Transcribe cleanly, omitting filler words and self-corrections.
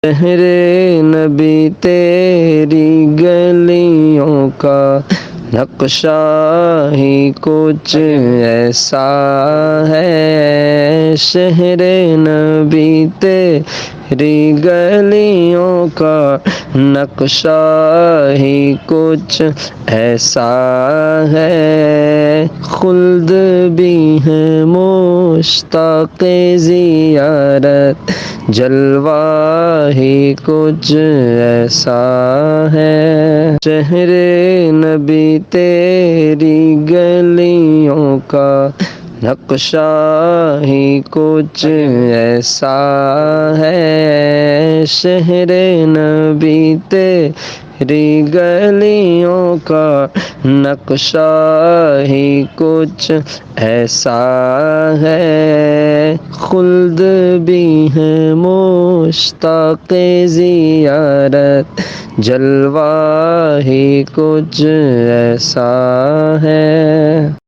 شہر نبی تیری گلیوں کا نقشہ ہی کچھ ایسا ہے، شہر نبی تیری گلیوں کا نقشہ ہی کچھ ایسا ہے، خلد بھی ہے مشتاق زیارت، جلوہ ہی کچھ ایسا ہے، شہر نبی تیری گلیوں کا نقشہ ہی کچھ ایسا ہے، شہر نبی تیری گلیوں کا نقشہ ہی کچھ ایسا ہے، خلد بھی ہے مشتاق زیارت، جلوہ ہی کچھ ایسا ہے۔